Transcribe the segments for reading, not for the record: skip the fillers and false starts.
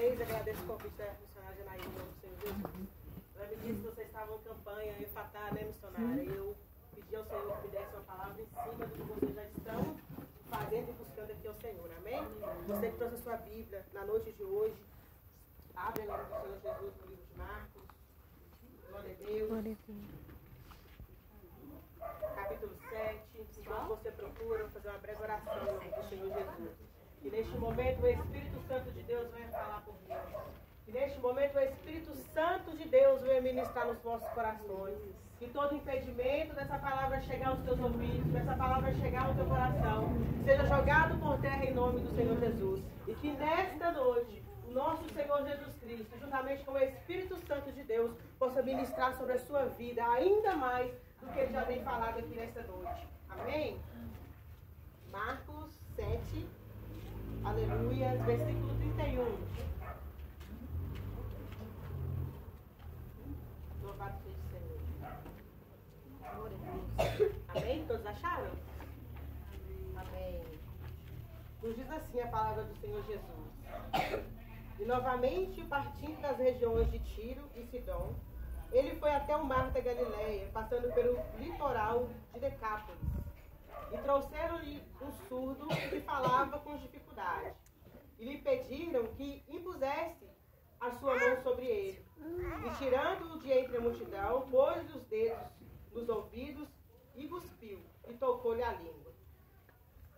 vocês, agradeço o convite da missionária Janaína, do Senhor Jesus. Ela me disse que vocês estavam em campanha em Fatá, né, missionária? Eu pedi ao Senhor que me desse uma palavra em cima do que vocês já estão fazendo e buscando aqui ao Senhor, amém? Você que trouxe a sua Bíblia na noite de hoje, abre a Bíblia do Senhor Jesus no livro de Marcos. Glória a Deus. Capítulo 7. Enquanto você procura, vou fazer uma breve oração no nome do Senhor Jesus. E neste momento o Espírito Santo de Deus vai falar por mim. E neste momento o Espírito Santo de Deus vai ministrar nos vossos corações. Que todo impedimento dessa palavra chegar aos teus ouvidos, dessa palavra chegar ao teu coração, seja jogado por terra em nome do Senhor Jesus. E que nesta noite o nosso Senhor Jesus Cristo, juntamente com o Espírito Santo de Deus, possa ministrar sobre a sua vida ainda mais do que ele já vem falado aqui nesta noite. Amém? Marcos 7, aleluia, versículo 31. Louvado seja o Senhor. Amém? Todos acharam? Amém. Nos diz assim a palavra do Senhor Jesus. E novamente, partindo das regiões de Tiro e Sidom, ele foi até o mar da Galileia, passando pelo litoral de Decápolis. E trouxeram-lhe um surdo que falava com dificuldade. E lhe pediram que impusesse a sua mão sobre ele. E tirando-o de entre a multidão, pôs-lhe os dedos nos ouvidos e cuspiu, e tocou-lhe a língua.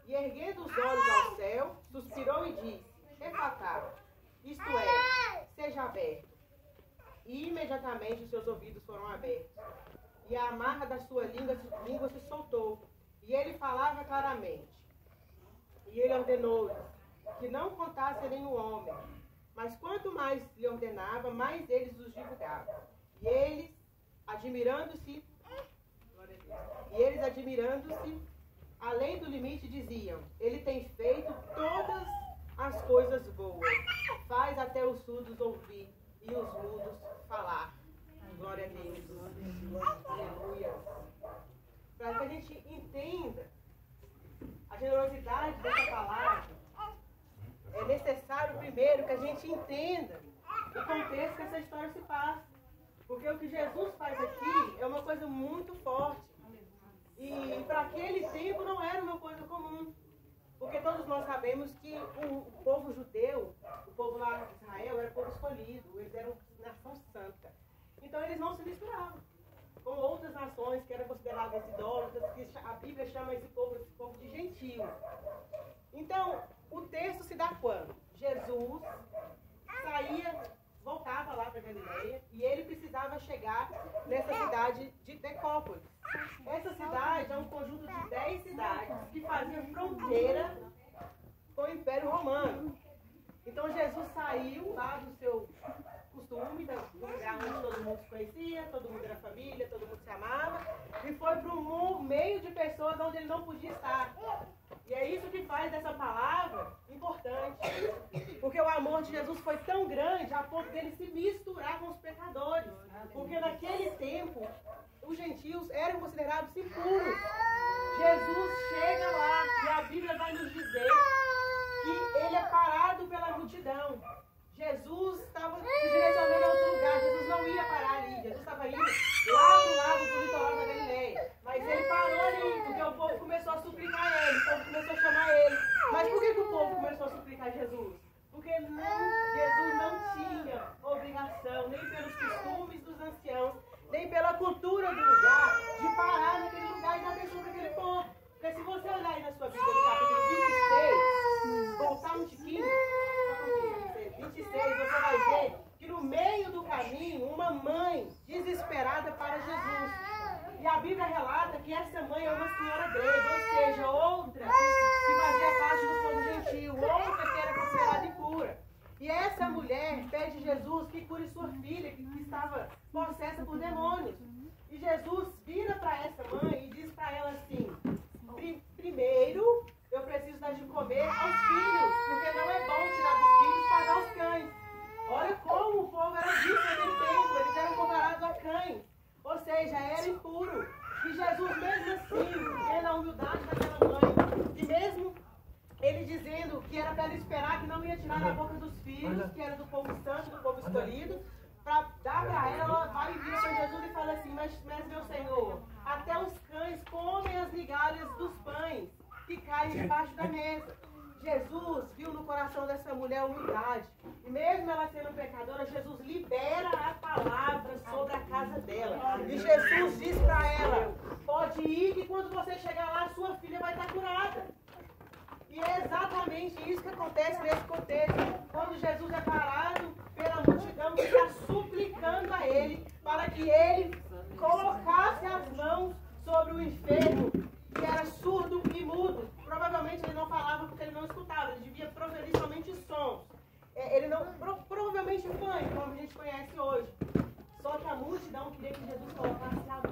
E erguendo os olhos ao céu, suspirou e disse: Efatá, isto é, seja aberto. E imediatamente os seus ouvidos foram abertos. E a amarra da sua língua se soltou. E ele falava claramente. E ele ordenou-lhes que não contasse a nenhum homem. Mas quanto mais lhe ordenava, mais eles os divulgavam. E eles, admirando-se, além do limite, diziam: Ele tem feito todas as coisas boas. Faz até os surdos ouvir e os mudos falar. Glória a Deus. Aleluia. Para que a gente entenda a generosidade dessa palavra, é necessário primeiro que a gente entenda o contexto que essa história se passa. Porque o que Jesus faz aqui é uma coisa muito forte. E para aquele tempo não era uma coisa comum. Porque todos nós sabemos que o povo judeu, o povo lá de Israel, era povo escolhido. Eles eram nação santa. Então eles não se misturavam com outras nações que eram consideradas idólatras, que a Bíblia chama esse povo de gentio. Então, o texto se dá quando? Jesus voltava lá para Galileia, e ele precisava chegar nessa cidade de Decápolis. Essa cidade é um conjunto de 10 cidades que faziam fronteira com o Império Romano. Então Jesus saiu lá do seu costume, do lugar onde todo mundo se conhecia, todo mundo era família, todo mundo se amava, e foi para um meio de pessoas onde ele não podia estar. E é isso que faz dessa palavra importante. Porque o amor de Jesus foi tão grande a ponto dele se misturar com os pecadores. Porque naquele tempo, os gentios eram considerados impuros. Jesus chega lá e a Bíblia vai nos dizer que ele é parado pela multidão. Jesus estava se direcionando a outro lugar. Jesus não ia parar ali. Jesus estava indo lá do lado do litoral da Galileia. Mas ele parou ali, porque o povo começou a suplicar ele. O povo começou a chamar ele. Mas por que o povo começou a suplicar Jesus? Porque Jesus não tinha obrigação, nem pelos costumes dos anciãos, nem pela cultura do lugar, de parar naquele lugar e dar atenção para aquele povo. Porque se você olhar aí na sua Bíblia, no capítulo 26, voltar um tiquinho, 26, você vai ver que no meio do caminho, uma mãe desesperada para Jesus. E a Bíblia relata que essa mãe é uma senhora grega, ou seja, outra que fazia parte do povo gentil, outra que era considerada impura. E essa mulher pede a Jesus que cure sua filha, que estava possessa por demônios. E Jesus vira para essa mãe e diz para ela assim: primeiro, eu preciso dar de comer aos filhos, porque não é bom tirar dos filhos para dar aos cães. Olha como o povo era visto naquele tempo, eles eram comparados a cães. Ou seja, era impuro. E Jesus, mesmo assim, vendo a humildade daquela mãe, e mesmo ele dizendo que era para ela esperar, que não ia tirar da boca dos filhos, que era do povo santo, do povo escolhido, para dar para ela vai e vira para Jesus e fala assim, mas meu Senhor, até os cães comem as migalhas dos pães que caem debaixo da mesa. Jesus viu no coração dessa mulher humildade. E mesmo ela sendo pecadora, Jesus libera a palavra sobre a casa dela. E Jesus diz para ela, pode ir que quando você chegar lá, sua filha vai estar curada. E é exatamente isso que acontece nesse contexto. Quando Jesus é parado pela multidão que está suplicando a ele para que ele colocasse as mãos sobre o enfermo, que era surdo e mudo. Provavelmente ele não falava porque ele não escutava, ele devia proferir somente sons. Ele não, provavelmente mãe, como a gente conhece hoje. Só que a multidão queria que Jesus colocasse a mão.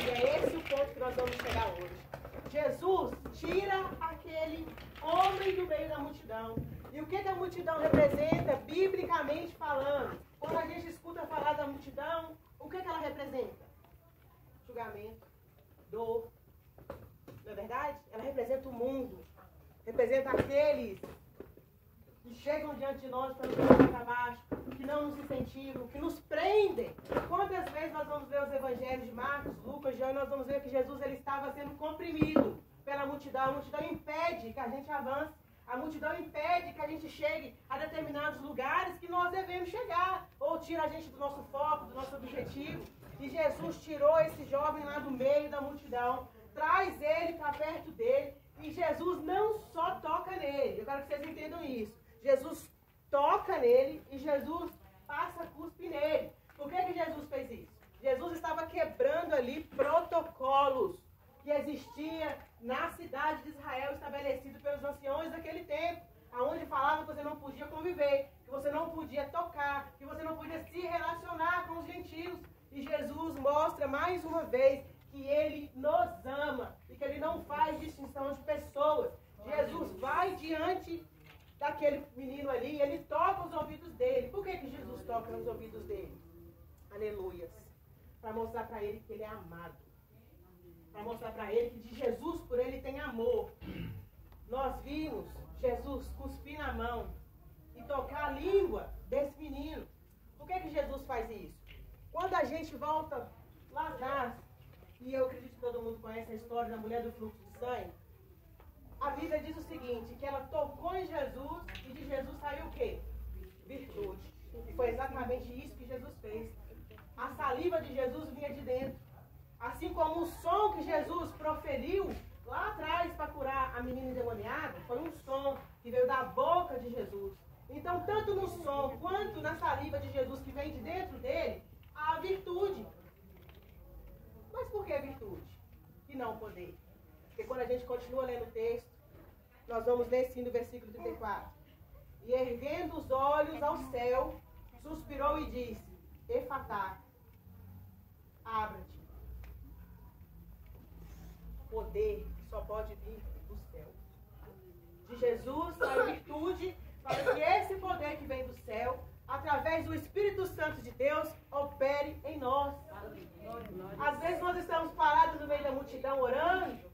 E é esse o ponto que nós vamos chegar hoje. Jesus tira aquele homem do meio da multidão. E o que a multidão representa, biblicamente falando? Quando a gente escuta falar da multidão, o que ela representa? Julgamento, dor. Não é verdade? Ela representa o mundo. Representa aqueles que chegam diante de nós para nos colocar para baixo, que não nos incentivam, que nos prendem. Quantas vezes nós vamos ver os evangelhos de Marcos, Lucas, João, e nós vamos ver que Jesus ele estava sendo comprimido pela multidão. A multidão impede que a gente avance. A multidão impede que a gente chegue a determinados lugares que nós devemos chegar. Ou tira a gente do nosso foco, do nosso objetivo. E Jesus tirou esse jovem lá do meio da multidão, traz ele para perto dele. E Jesus não só toca nele. Eu quero que vocês entendam isso. Jesus toca nele e Jesus passa cuspe nele. Por que Jesus fez isso? Jesus estava quebrando ali protocolos que existia na cidade de Israel, estabelecido pelos anciões daquele tempo, aonde falavam que você não podia conviver, que você não podia tocar, que você não podia se relacionar com os gentios. E Jesus mostra mais uma vez que ele nos ama e que ele não faz distinção de pessoas. Jesus vai diante daquele menino ali e ele toca os ouvidos dele. Por que Jesus toca nos ouvidos dele? Aleluias. Para mostrar para ele que ele é amado. Para mostrar para ele que de Jesus por ele tem amor. Nós vimos Jesus cuspir na mão e tocar a língua desse menino. Por que Jesus faz isso? Quando a gente volta lá atrás, e eu acredito que todo mundo conhece a história da mulher do fluxo de sangue, a Bíblia diz o seguinte, que ela tocou em Jesus e de Jesus saiu o quê? Virtude. E foi exatamente isso que Jesus fez. A saliva de Jesus vinha de dentro. Assim como o som que Jesus proferiu lá atrás para curar a menina endemoniada, foi um som que veio da boca de Jesus. Então, tanto no som quanto na saliva de Jesus que vem de dentro dele, há virtude. Mas por que virtude? E não poder? Porque quando a gente continua lendo o texto, nós vamos ler assim no versículo 34. E erguendo os olhos ao céu, suspirou e disse, Efatá, abra-te. Poder que só pode vir do céu. De Jesus sai virtude para que esse poder que vem do céu, através do Espírito Santo de Deus, opere em nós. Às vezes nós estamos parados no meio da multidão orando,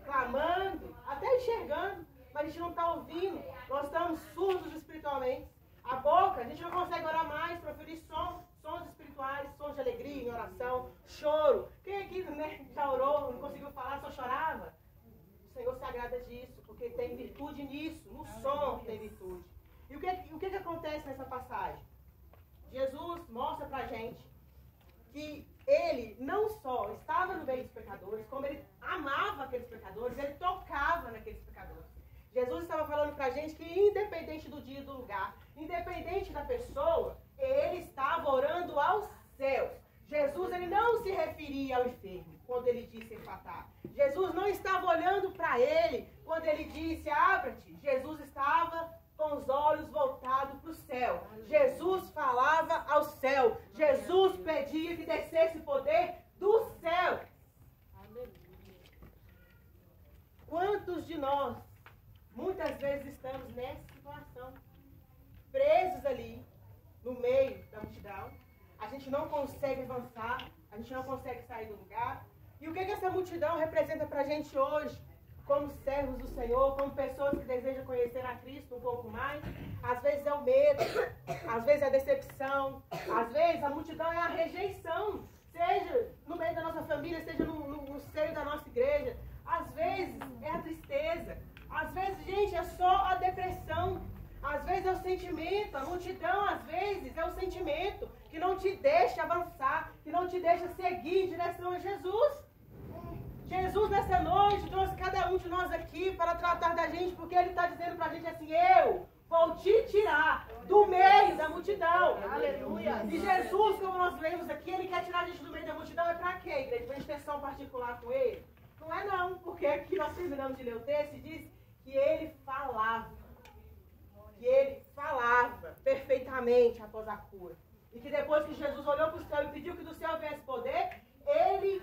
clamando, até enxergando, mas a gente não está ouvindo. Nós estamos surdos espiritualmente. A boca, a gente não consegue orar mais, proferir sons espirituais, sons de alegria em oração, choro. Quem aqui já orou, não conseguiu falar, só chorava? O Senhor se agrada disso, porque tem virtude nisso, no som tem virtude. E o que acontece nessa passagem? Jesus mostra pra gente que ele não só estava no meio dos pecadores, como ele amava aqueles pecadores, ele tocava naqueles pecadores. Jesus estava falando pra gente que independente do dia e do lugar, independente da pessoa, ele estava orando aos céus. Jesus ele não se referia ao enfermo quando ele disse Efatá. Jesus não estava olhando para ele quando ele disse abra-te. Jesus estava com os olhos voltados para o céu. Jesus falava ao céu. Jesus pedia que descesse poder do céu. Quantos de nós muitas vezes estamos nessa situação, presos ali no meio da multidão? A gente não consegue avançar, a gente não consegue sair do lugar. E o que essa multidão representa para a gente hoje? como servos do Senhor, como pessoas que desejam conhecer a Cristo um pouco mais. Às vezes é o medo, às vezes é a decepção, às vezes a multidão é a rejeição, seja no meio da nossa família, seja no seio da nossa igreja. Às vezes é a tristeza, às vezes, gente, é só a depressão, às vezes é o sentimento, a multidão, às vezes é o sentimento que não te deixa avançar, que não te deixa seguir em direção a Jesus. Jesus, nessa noite, trouxe cada um de nós aqui para tratar da gente, porque Ele está dizendo para a gente assim: eu vou te tirar do meio da multidão. Aleluia. E Jesus, como nós lemos aqui, Ele quer tirar a gente do meio da multidão. É para quê, igreja? Para a gente ter só um particular com Ele? Não é não, porque aqui nós terminamos de ler o texto e diz que Ele falava. Que Ele falava perfeitamente após a cura. E que depois que Jesus olhou para o céu e pediu que do céu viesse poder, Ele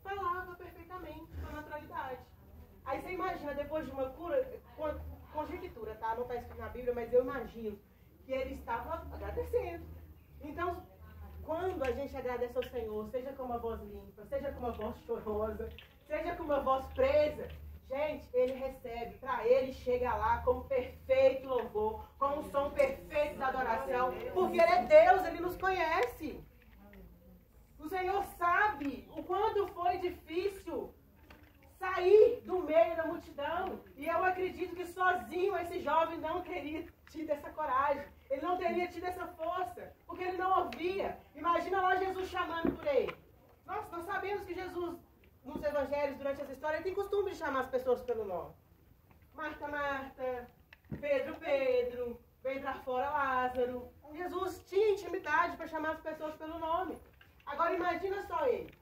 falava perfeitamente, com naturalidade. Aí você imagina, depois de uma cura, conjectura, tá? Não está escrito na Bíblia, mas eu imagino que ele estava agradecendo. Então, quando a gente agradece ao Senhor, seja com uma voz limpa, seja com uma voz chorosa, seja com uma voz presa, gente, Ele recebe, para Ele chega lá como perfeito louvor, com um som perfeito da adoração, porque Ele é Deus, Ele nos conhece. O Senhor sabe o quanto foi difícil sair do meio da multidão. E eu acredito que sozinho esse jovem não teria tido essa coragem. Ele não teria tido essa força, porque ele não ouvia. Imagina lá Jesus chamando por ele. Nós sabemos que Jesus, nos evangelhos, durante essa história, ele tem costume de chamar as pessoas pelo nome. Marta, Marta, Pedro, Pedro, vem para fora Lázaro. Jesus tinha intimidade para chamar as pessoas pelo nome. Agora imagina só ele.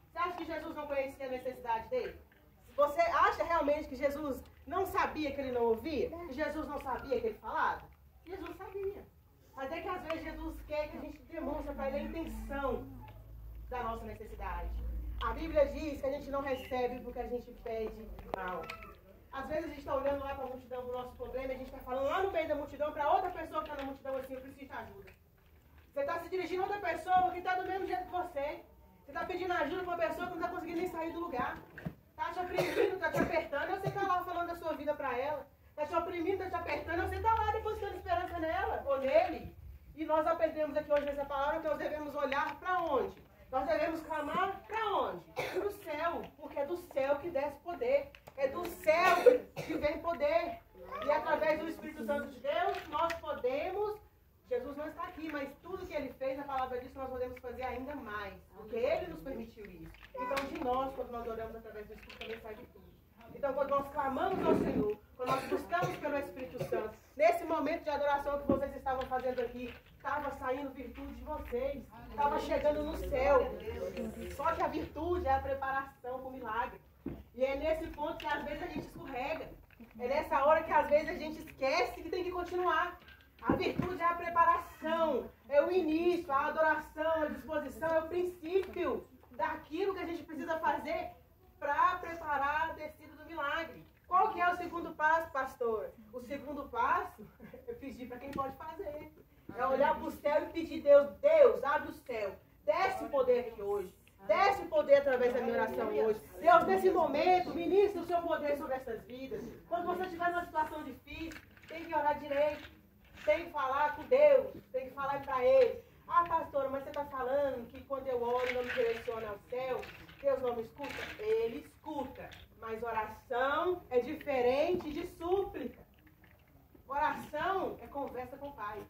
Você acha que Jesus não conhecia a necessidade dele? Você acha realmente que Jesus não sabia que ele não ouvia? Que Jesus não sabia que ele falava? Jesus sabia. Mas é que às vezes Jesus quer que a gente demonstre para ele a intenção da nossa necessidade. A Bíblia diz que a gente não recebe porque a gente pede mal. Às vezes a gente está olhando lá para a multidão do nosso problema e a gente está falando lá no meio da multidão para outra pessoa que está na multidão assim: eu preciso de ajuda. Você está se dirigindo a outra pessoa que está do mesmo jeito que você. Você está pedindo ajuda para uma pessoa que não está conseguindo nem sair do lugar. Está te oprimindo, está te apertando, e você está lá falando da sua vida para ela. Está te oprimindo, está te apertando, e você está lá depositando esperança nela ou nele. E nós aprendemos aqui hoje nessa palavra que nós devemos olhar para onde? Nós devemos clamar para onde? Para o céu, porque é do céu que desce poder. É do céu que vem poder. E através do Espírito Santo de Deus, nós podemos... Jesus não está aqui, mas tudo que Ele fez, a palavra diz que nós podemos fazer ainda mais. Porque Ele nos permitiu isso. Então, de nós, quando nós oramos através do Espírito, também sai virtude. Então, quando nós clamamos ao Senhor, quando nós buscamos pelo Espírito Santo, nesse momento de adoração que vocês estavam fazendo aqui, estava saindo virtude de vocês. Estava chegando no céu. Só que a virtude é a preparação para o milagre. E é nesse ponto que às vezes a gente escorrega. É nessa hora que às vezes a gente esquece que tem que continuar. A virtude é a preparação, é o início, a adoração, a disposição, é o princípio daquilo que a gente precisa fazer para preparar a descida do milagre. Qual que é o segundo passo, pastor? O segundo passo é pedir para quem pode fazer. É olhar para o céu e pedir: Deus, abre o céu, desce o poder aqui hoje. Desce o poder através da minha oração hoje. Deus, nesse momento, ministre o seu poder sobre essas vidas. Quando você estiver numa situação difícil, tem que orar direito. Tem que falar com Deus, tem que falar para Ele. Ah, pastora, mas você está falando que quando eu oro não me direciona ao céu, Deus não me escuta? Ele escuta, mas oração é diferente de súplica. Oração é conversa com o Pai.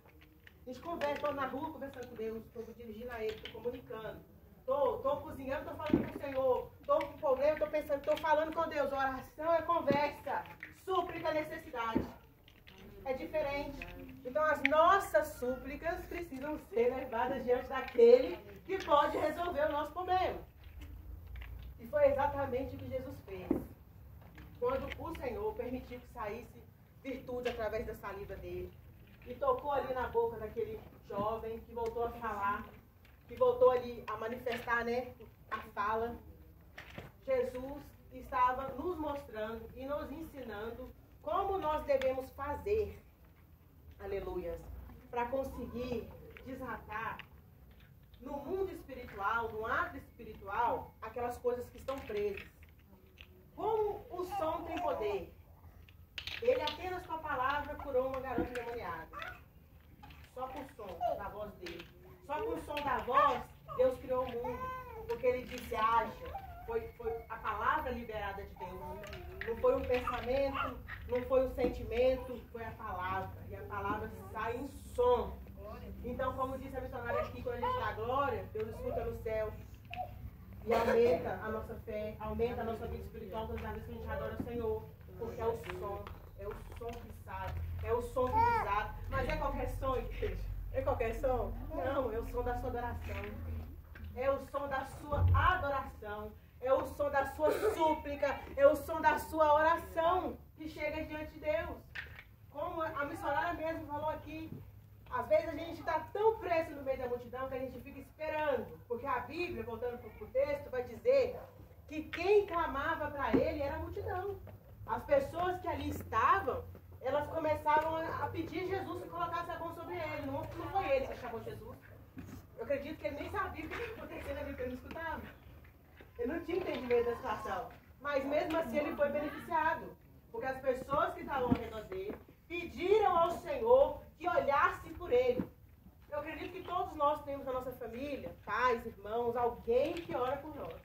A gente conversa, estou na rua conversando com Deus, estou dirigindo a Ele, estou comunicando. Estou cozinhando, estou falando com o Senhor. Estou com problema, estou pensando, estou falando com Deus. Oração é conversa, súplica é necessidade. É diferente. Então as nossas súplicas precisam ser levadas diante daquele que pode resolver o nosso problema. E foi exatamente o que Jesus fez. Quando o Senhor permitiu que saísse virtude através da saliva dele. E tocou ali na boca daquele jovem que voltou a falar, que voltou ali a manifestar, né, a fala. Jesus estava nos mostrando e nos ensinando como nós devemos fazer, aleluias, para conseguir desatar no mundo espiritual, no ato espiritual, aquelas coisas que estão presas. Como o som tem poder. Ele apenas com a palavra curou uma garota endemoniada. Só com o som da voz dele. Só com o som da voz, Deus criou o mundo. Porque ele disse, haja. Foi a palavra liberada de Deus. Não foi um pensamento, não foi um sentimento, foi a palavra. E a palavra sai em som. Então, como disse a missionária aqui, quando a gente dá glória, Deus escuta no céu. E aumenta a nossa fé, aumenta a nossa vida espiritual todas as vezes que a gente adora o Senhor. Porque é o som que sai, é o som que desata. Mas é qualquer som, igreja? É qualquer som? Não, é o som da sua adoração. É o som da sua adoração. É o som da sua súplica. É o som da sua oração que chega diante de Deus. Como a missionária mesmo falou aqui, às vezes a gente está tão preso no meio da multidão que a gente fica esperando. Porque a Bíblia, voltando para o texto, vai dizer que quem clamava para ele era a multidão. As pessoas que ali estavam, elas começavam a pedir Jesus que colocasse a mão sobre ele. Não foi ele que chamou Jesus. Eu acredito que ele nem sabia o que estava acontecendo ali, porque ele não escutava. Ele não tinha entendimento da situação. Mas mesmo assim ele foi beneficiado. Porque as pessoas que estavam ao redor dele pediram ao Senhor que olhasse por ele. Eu acredito que todos nós temos na nossa família, pais, irmãos, alguém que ora por nós.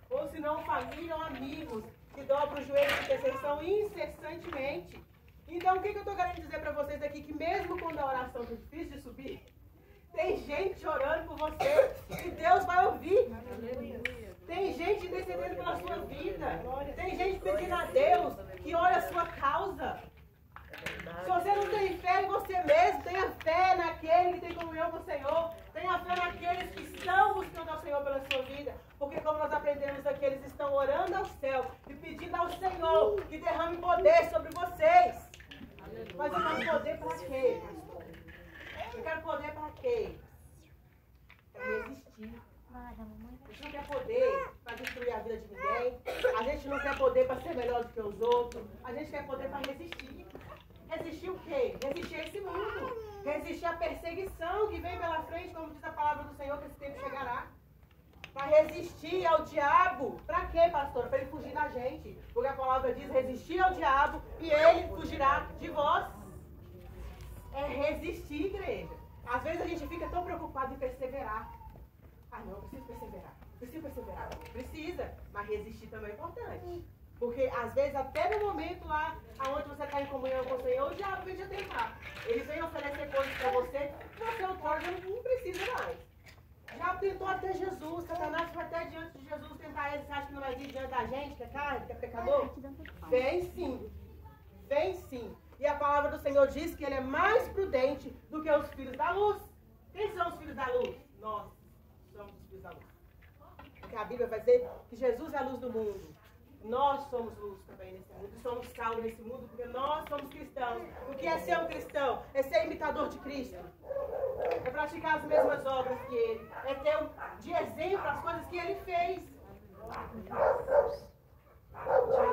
Ou se não, família ou amigos que dobram o joelho de intercessão incessantemente. Então, o que eu estou querendo dizer para vocês aqui? Que mesmo quando a oração está difícil de subir, tem gente orando por você e Deus vai ouvir. Tem gente intercedendo pela sua vida. Tem gente pedindo a Deus que olhe a sua causa. Se você não tem fé em você mesmo, tenha fé naquele que tem comunhão com o Senhor. Tenha fé naqueles que estão buscando ao Senhor pela sua vida. Porque como nós aprendemos aqui, eles estão orando ao céu e pedindo ao Senhor que derrame poder sobre vocês. Mas eu quero poder para quê, pastor? Eu quero poder para quê? Para resistir. A gente não quer poder para destruir a vida de ninguém. A gente não quer poder para ser melhor do que os outros. A gente quer poder para resistir. Resistir o quê? Resistir a esse mundo. Resistir à perseguição que vem pela frente, como diz a palavra do Senhor, que esse tempo chegará. Para resistir ao diabo. Para quê, pastor? Para ele fugir da gente. Porque a palavra diz, resistir ao diabo e ele fugirá de vós. É resistir, igreja. Às vezes a gente fica tão preocupado em perseverar. Ah, não, eu preciso perseverar. Precisa. Mas resistir também é importante. Porque às vezes até no momento lá onde você está em comunhão com o Senhor, o diabo vem te tentar. Ele vem oferecer coisas para você que você outrora não precisa mais. O diabo tentou até Jesus, Satanás foi até diante de Jesus tentar ele. Você acha que não vai vir diante da gente, que é carne, que é pecador? Vem sim. Vem sim. E a palavra do Senhor diz que ele é mais prudente do que os filhos da luz. Quem são os filhos da luz? Nós somos os filhos da luz. Porque a Bíblia vai dizer que Jesus é a luz do mundo. Nós somos luz também nesse mundo. E somos sal nesse mundo porque nós somos cristãos. O que é ser um cristão? É ser imitador de Cristo. É praticar as mesmas obras que Ele. É ter de exemplo as coisas que Ele fez. O diabo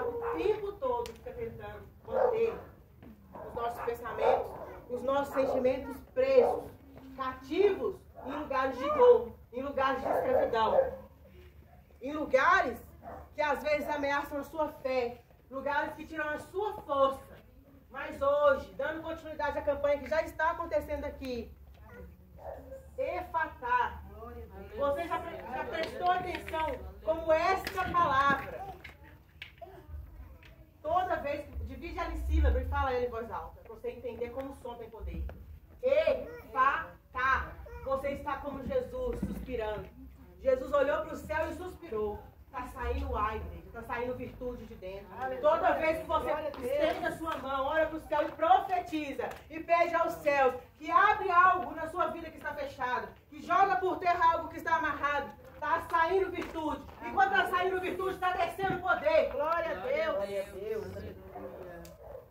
o tempo todo fica tentando manter os nossos pensamentos, os nossos sentimentos presos, cativos em lugares de dor, em lugares de escravidão, em lugares que às vezes ameaçam a sua fé, lugares que tiram a sua força. Mas hoje, dando continuidade à campanha que já está acontecendo aqui, Efatá, você já prestou atenção como esta palavra, toda vez que divide ela em sílaba e fala ela em voz alta, para você entender como o som tem poder. Efatá, você está como Jesus, suspirando. Jesus olhou para o céu e suspirou. Está saindo ar, igreja. Está saindo virtude de dentro. Toda vez que você estende a sua mão, olha para o céu e profetiza. E pede aos céus que abre algo na sua vida que está fechado. Que joga por terra algo que está amarrado. Está saindo virtude. E quando está saindo virtude, está descendo poder. Glória a Deus. Glória a Deus.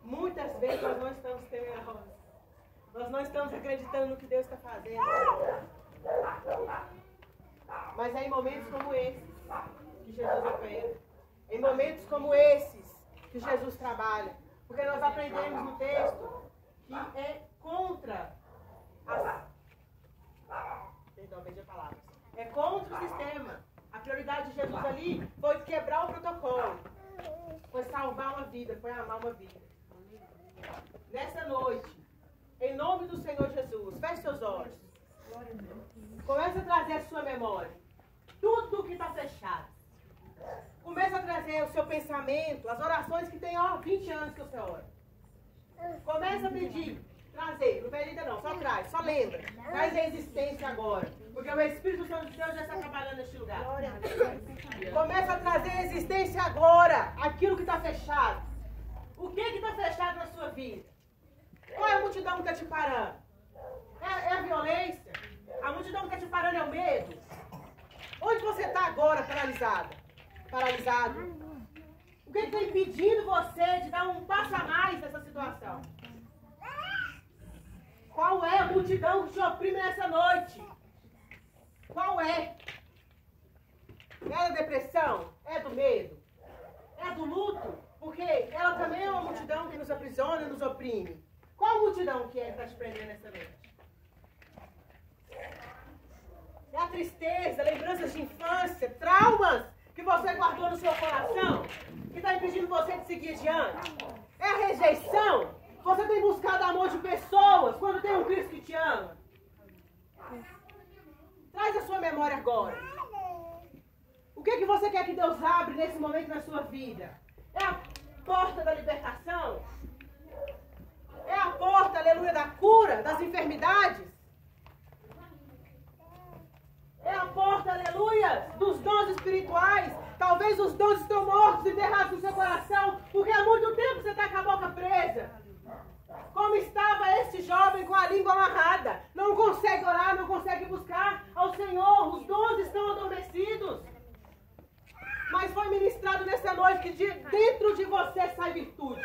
Muitas vezes nós não estamos temerosos. Nós não estamos acreditando no que Deus está fazendo. Mas é em momentos como esses que Jesus opera. Em momentos como esses que Jesus trabalha. Porque nós aprendemos no texto que é contra Perdão, perdi a palavra. É contra o sistema. A prioridade de Jesus ali foi quebrar o protocolo. salvar uma vida, foi amar uma vida. Nessa noite, em nome do Senhor Jesus, feche seus olhos. Comece a trazer a sua memória. Tudo que está fechado. Comece a trazer o seu pensamento, as orações que tem 20 anos que você ora. Comece a pedir, trazer, não pede ainda não, só traz, só lembra. Traz a existência agora. Porque o Espírito Santo de Deus já está trabalhando neste lugar. Comece a trazer a existência agora, aquilo que está fechado. O que está fechado na sua vida? Qual é a multidão que está te parando? É a violência? A multidão que está te parando é o medo? Onde você está agora paralisada? Paralisado? O que está impedindo você de dar um passo a mais nessa situação? Qual é a multidão que te oprime nessa noite? Qual é? É da depressão? É do medo? É do luto? Porque ela também é uma multidão que nos aprisiona e nos oprime. Qual multidão que é para te prender nessa noite? É a tristeza, lembranças de infância, traumas que você guardou no seu coração, que está impedindo você de seguir adiante. É a rejeição. Você tem buscado amor de pessoas quando tem um Cristo que te ama. Traz a sua memória agora. O que você quer que Deus abra nesse momento na sua vida? É a porta da libertação? É a porta, aleluia, da cura, das enfermidades? É a porta, aleluia, dos dons espirituais? Talvez os dons estão mortos e enterrados no seu coração, porque há muito tempo você está com a boca presa. Como estava este jovem com a língua amarrada? Não consegue orar, não consegue buscar ao Senhor. Os dons estão adormecidos. Mas foi ministrado nessa noite que dentro de você sai virtude.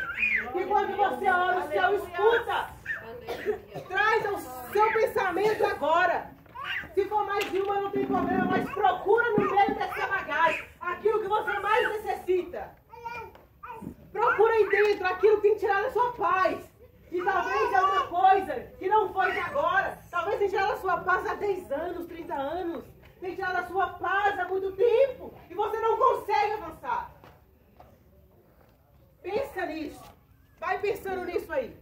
E quando você ora, o céu escuta. Traz o seu pensamento agora. Se for mais de uma, não tem problema, mas procura no meio dessa bagagem aquilo que você mais necessita. Procura aí dentro aquilo que tem que tirar a sua paz. E talvez é uma coisa que não foi de agora. Talvez tenha tirado a sua paz há 10 anos, 30 anos. Tem tirado a sua paz há muito tempo. E você não consegue avançar. Pensa nisso. Vai pensando nisso aí.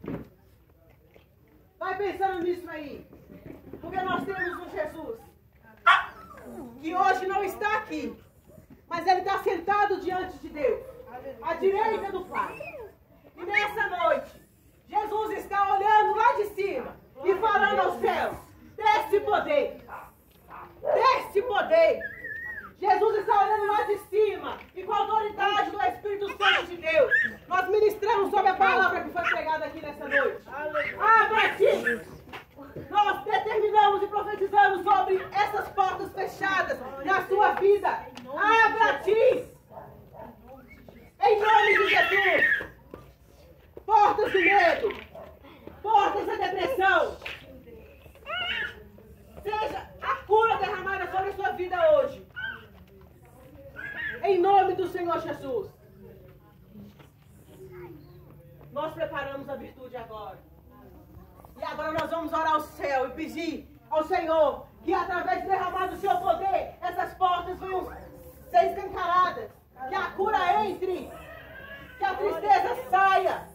Vai pensando nisso aí. Porque nós temos um Jesus que hoje não está aqui. Mas ele está sentado diante de Deus. À direita do Pai. E nessa noite, Jesus está olhando lá de cima e falando aos céus: desce poder. Desce poder. Jesus está olhando lá de cima e com a autoridade do Espírito Santo de Deus, nós ministramos sobre a palavra que foi pregada aqui nessa noite. Abra-te! Nós determinamos e profetizamos sobre essas portas fechadas na sua vida. Abra-te! Em nome de Jesus! Portas do medo! Portas da depressão! Seja a cura derramada sobre a sua vida hoje. Em nome do Senhor Jesus. Nós preparamos a virtude agora. E agora nós vamos orar ao céu e pedir ao Senhor que através do derramado do seu poder, essas portas venham ser escancaradas. Que a cura entre. Que a tristeza saia.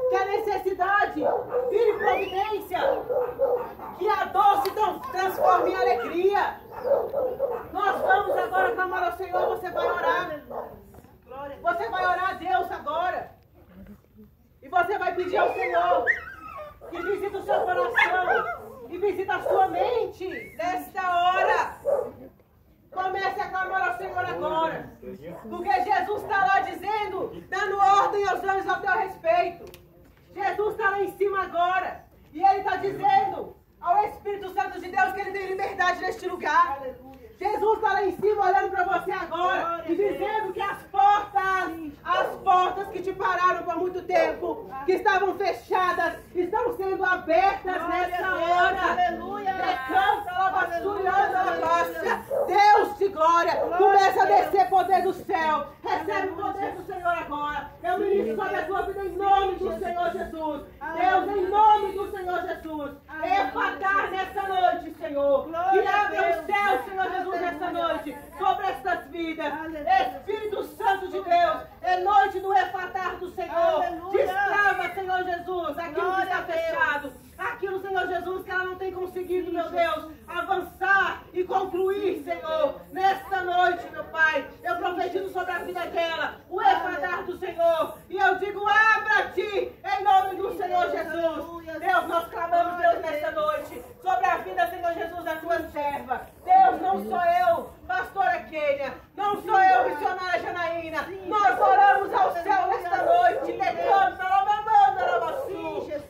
Que a necessidade vire providência. Que a dor se transforme em alegria. Nós vamos agora clamar ao Senhor. Você vai orar. Você vai orar a Deus agora. E você vai pedir ao Senhor que visite o seu coração e visite a sua mente nesta hora. Comece a clamar ao Senhor agora. Porque Jesus está lá dizendo, dando ordem aos anjos ao teu respeito. Jesus está lá em cima agora. E Ele está dizendo ao Espírito Santo de Deus que Ele tem liberdade neste lugar. Jesus está lá em cima olhando para você agora e dizendo que as portas que te pararam por muito tempo, que estavam fechadas, estão sendo abertas nessa hora. Aleluia! Deus de glória, começa a descer poder do céu. Recebe o poder do Senhor agora. Eu ministro sobre a tua vida em nome do Senhor Jesus. Deus, em nome do Senhor Jesus. Efatar nessa noite, Senhor. Que abra o céu, Senhor Jesus, nessa noite, sobre estas vidas. Espírito Santo de Deus, conseguido, meu Deus, avançar e concluir, Senhor, nesta noite, meu Pai. Eu profetizo sobre a vida dela, o Efatar do Senhor, e eu digo, abra-te, em nome do Senhor Jesus. Deus, nós clamamos, Deus, nesta noite, sobre a vida, Senhor Jesus, da tua serva. Deus, não sou eu, pastora Kênia, não sou eu, missionária Janaína. Nós oramos ao céu nesta noite,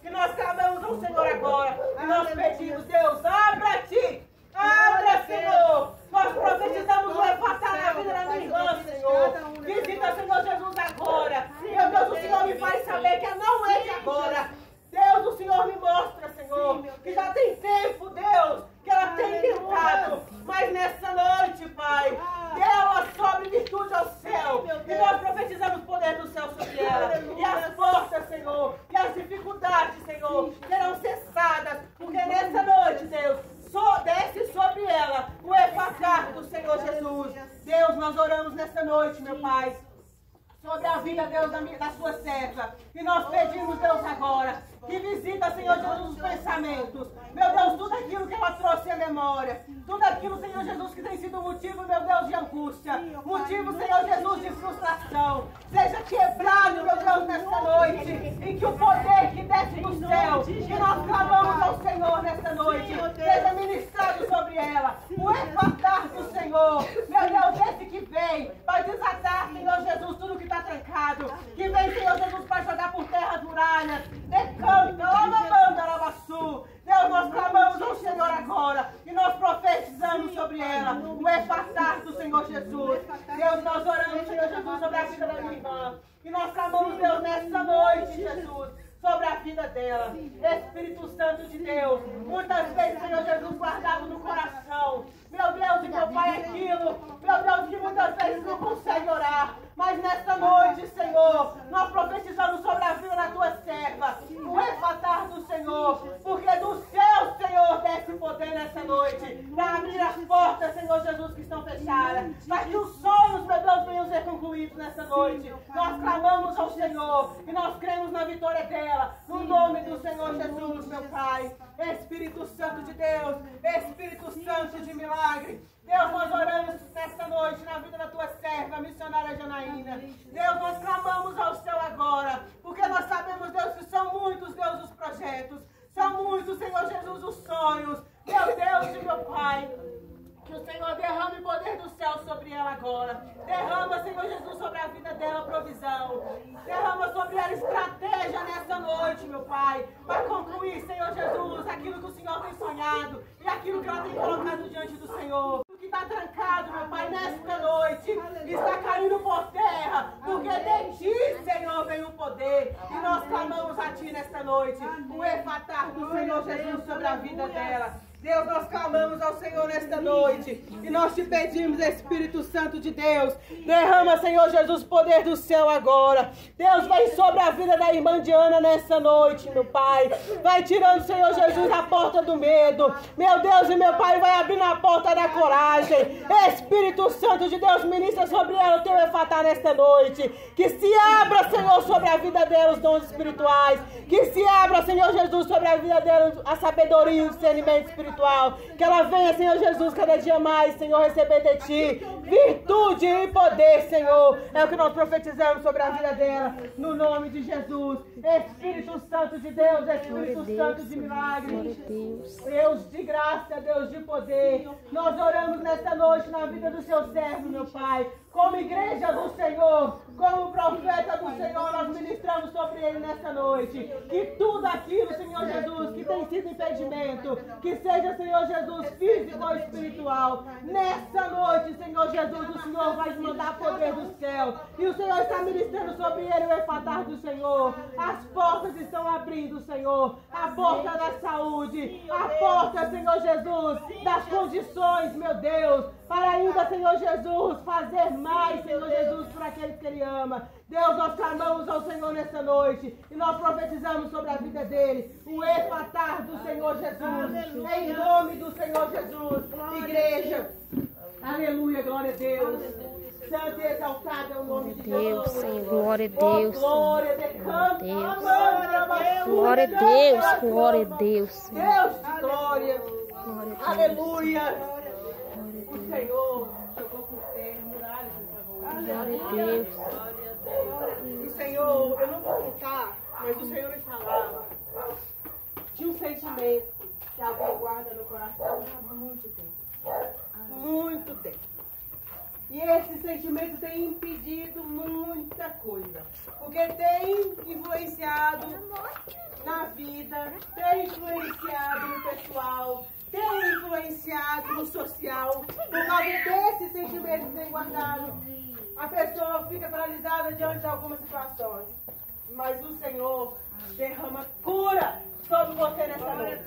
e nós clamamos ao Senhor agora, e nós pedimos, Deus, abra-te, abra, Senhor. Nós profetizamos o Efatar na vida da minha irmã, Senhor. Visita, Senhor Jesus, agora. Meu Deus, o Senhor me faz saber que não é de agora. Deus, o Senhor me mostra, Senhor, que já tem tempo, Deus, que ela tem tentado, mas nessa noite, Pai, ela sobre virtude ao céu, e nós profetizamos o poder do céu sobre ela, e as portas, Senhor, e as dificuldades, Senhor, serão cessadas, porque nessa noite, Deus, desce sobre ela o Efatar do Senhor Jesus. Deus, nós oramos nessa noite, meu Pai, sobre a vida, Deus, da sua serva. E nós pedimos, Deus, agora, que visita, Senhor Jesus, os pensamentos. Meu Deus, tudo aquilo que ela trouxe à memória. Tudo aquilo, Senhor Jesus, que tem sido motivo, meu Deus, de angústia. Motivo, Senhor Jesus, de frustração. Seja quebrado, meu Deus, nesta noite. E que o poder que desce do céu, que nós clamamos ao Senhor nesta noite, seja ministrado sobre ela. O Efatar do Senhor, meu Deus, esse que vem, vai desatar, Senhor Jesus, tudo que está trancado. Que vem, Senhor Jesus, para jogar por terra as muralhas. Decanta, lavanda, lavaçu. Deus, nós clamamos ao Senhor agora e nós profetizamos sobre ela o Efatar do Senhor Jesus. Deus, nós oramos, Senhor Jesus, sobre a vida da minha irmã. E nós clamamos, Deus, nessa noite, Jesus, sobre a vida dela. Espírito Santo de Deus, muitas vezes, Senhor Jesus, guardado no coração. Meu Deus, e meu Pai, aquilo, meu Deus, que muitas vezes não consegue orar. Mas nesta noite, Senhor, nós profetizamos sobre a vida da tua serva, o Efatar do Senhor, porque do céu, Senhor, desce poder nessa noite, para abrir as portas, Senhor Jesus, que estão fechadas, para que os sonhos, meu Deus, venham ser concluídos nessa noite. Nós clamamos ao Senhor e nós cremos na vitória dela, no nome do Senhor Jesus, meu Pai. Espírito Santo de Deus, Espírito Santo de milagre, Deus, nós oramos nesta noite na vida da tua serva, a missionária Janaína. Deus, nós clamamos ao céu agora, porque nós sabemos, Deus, que são muitos, Deus, os projetos, são muitos, Senhor Jesus, os sonhos. Meu Deus e meu Pai, que o Senhor derrame o poder do céu sobre ela agora. Derrama, Senhor Jesus, sobre a vida dela provisão. Derrama sobre ela estratégia nessa noite, meu Pai, para concluir, Senhor Jesus, aquilo que o Senhor tem sonhado e aquilo que ela tem colocado diante do Senhor. O que está trancado, meu Pai, nesta noite, está caindo por terra, porque de Ti, Senhor, vem o poder. E nós clamamos a Ti nesta noite, o Efatar do Senhor Jesus sobre a vida dela. Deus, nós clamamos ao Senhor nesta noite e nós te pedimos, Espírito Santo de Deus, derrama, Senhor Jesus, poder do céu agora. Deus, vem sobre a vida da irmã Diana nessa noite, meu Pai. Vai tirando, Senhor Jesus, a porta do medo. Meu Deus e meu Pai, vai abrindo a porta da coragem. Espírito Santo de Deus, ministra sobre ela o teu Efatar nesta noite. Que se abra, Senhor, sobre a vida dela os dons espirituais. Que se abra, Senhor Jesus, sobre a vida dela a sabedoria e o discernimento espiritual. Que ela venha, Senhor Jesus, cada dia mais, Senhor, receber de Ti virtude e poder, Senhor. É o que nós profetizamos sobre a vida dela, no nome de Jesus. Espírito Santo de Deus, Espírito Santo de milagre, Deus de graça, Deus de poder. Nós oramos nesta noite na vida do seu servo, meu Pai. Como igreja do Senhor, como profeta do Senhor, nós ministramos sobre ele nesta noite. Que tudo aquilo, Senhor Jesus, que tem sido impedimento, que seja, Senhor Jesus, físico ou espiritual, nessa noite, Senhor Jesus, o Senhor vai mandar poder do céu. E o Senhor está ministrando sobre ele o Efatar do Senhor. As portas estão abrindo, Senhor. A porta da saúde, a porta, Senhor Jesus, das condições, meu Deus, para ainda, Senhor Jesus, fazer mais, Senhor Jesus, por aqueles que Ele ama. Deus, nós clamamos ao Senhor nessa noite e nós profetizamos sobre a vida dele o Efatar do Senhor Jesus, em nome do Senhor Jesus. Igreja, aleluia, glória a Deus. Santo e exaltado é o nome de Deus, Senhor, glória a Deus. Glória a Deus. Glória a Deus, glória a Deus. Deus de glória. Aleluia. O Senhor jogou por terra muralhas nessa noite. Glória a Deus. O Senhor, eu não vou contar, mas o Senhor me falava de um sentimento que alguém guarda no coração há muito tempo. Muito tempo. E esse sentimento tem impedido muita coisa. Porque tem influenciado na vida, tem influenciado no pessoal, tem influenciado no social. Por causa desse sentimento que tem guardado, a pessoa fica paralisada diante de algumas situações. Mas o Senhor derrama cura sobre você nessa noite.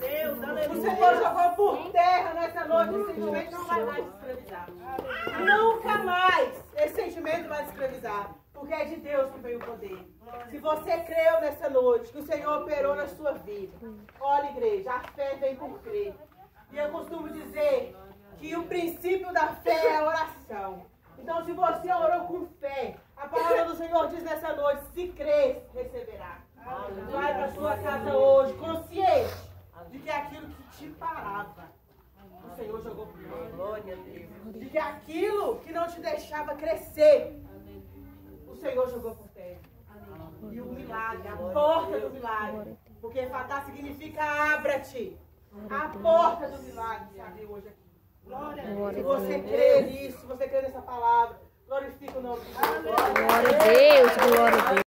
O Senhor jogou por terra nessa noite. Esse sentimento não vai mais te escravizar. Nunca mais esse sentimento vai te escravizar. Porque é de Deus que vem o poder. Se você creu nessa noite, que o Senhor operou na sua vida. Olha, igreja, a fé vem por crer. E eu costumo dizer que o princípio da fé é a oração. Então, se você orou com fé, a palavra do Senhor diz nessa noite, se crês, receberá. Vai para a sua casa hoje, consciente de que aquilo que te parava, o Senhor jogou por terra. Glória a Deus. De que aquilo que não te deixava crescer, o Senhor jogou por terra. E o milagre, a porta do milagre. Porque fatá significa abra-te. A porta do milagre se abriu hoje aqui. Glória a Deus. Se você crê nisso, se você crê nessa palavra, glorifica o nome de Deus. Glória a Deus, glória a Deus.